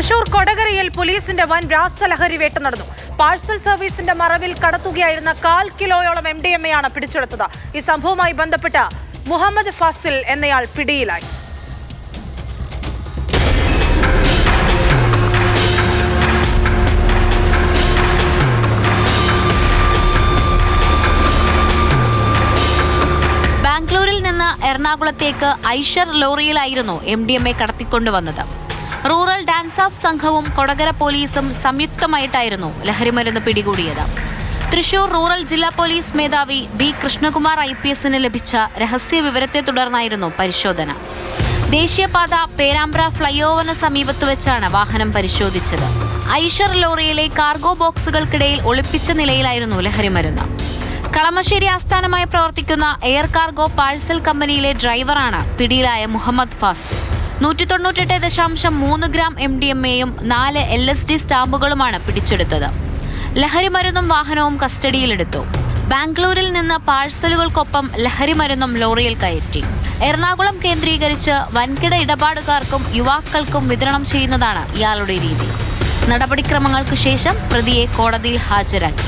തൃശൂർ കൊടകരയിൽ പോലീസിന്റെ വൻ രാസലഹരി വേട്ട നടന്നു. പാഴ്സൽ സർവീസിന്റെ മറവിൽ കടത്തുകയായിരുന്ന 1/4 കിലോയോളം MDMA ആണ് പിടിച്ചെടുത്തത്. ഈ സംഭവവുമായി ബന്ധപ്പെട്ട് മുഹമ്മദ് ഫാസിൽ എന്നയാൾ പിടിയിലായി. ബാംഗ്ലൂരിൽ നിന്ന് എറണാകുളത്തേക്ക് ഐഷർ ലോറിയിലായിരുന്നു MDMA കടത്തിക്കൊണ്ടുവന്നത്. റൂറൽ ഡാൻസ് ഓഫ് സംഘവും കൊടകര പോലീസും സംയുക്തമായിട്ടായിരുന്നു ലഹരിമരുന്ന് പിടികൂടിയത്. തൃശൂർ റൂറൽ ജില്ലാ പോലീസ് മേധാവി B. കൃഷ്ണകുമാർ IPS ലഭിച്ച രഹസ്യ വിവരത്തെ തുടർന്നായിരുന്നു പരിശോധന. ദേശീയപാത പേരാമ്പ്ര ഫ്ലൈഓവറിന് സമീപത്ത് വെച്ചാണ് വാഹനം പരിശോധിച്ചത്. ഐഷർ ലോറിയിലെ കാർഗോ ബോക്സുകൾക്കിടയിൽ ഒളിപ്പിച്ച നിലയിലായിരുന്നു ലഹരിമരുന്ന്. കളമശ്ശേരി ആസ്ഥാനമായി പ്രവർത്തിക്കുന്ന എയർ കാർഗോ പാഴ്സൽ കമ്പനിയിലെ ഡ്രൈവറാണ് പിടിയിലായ മുഹമ്മദ് ഫാസിൽ. 198.3 ഗ്രാം MDMAയും 4 LSD സ്റ്റാമ്പുകളുമാണ് പിടിച്ചെടുത്തത്. ലഹരിമരുന്നും വാഹനവും കസ്റ്റഡിയിലെടുത്തു. ബാംഗ്ലൂരിൽ നിന്ന് പാഴ്സലുകൾക്കൊപ്പം ലഹരിമരുന്നും ലോറിയിൽ കയറ്റി എറണാകുളം കേന്ദ്രീകരിച്ച് വൻകിട ഇടപാടുകാർക്കും യുവാക്കൾക്കും വിതരണം ചെയ്യുന്നതാണ് ഇയാളുടെ രീതി. നടപടിക്രമങ്ങൾക്ക് ശേഷം പ്രതിയെ കോടതിയിൽ ഹാജരാക്കി.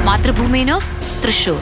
മാതൃഭൂമി ന്യൂസ്, തൃശൂർ.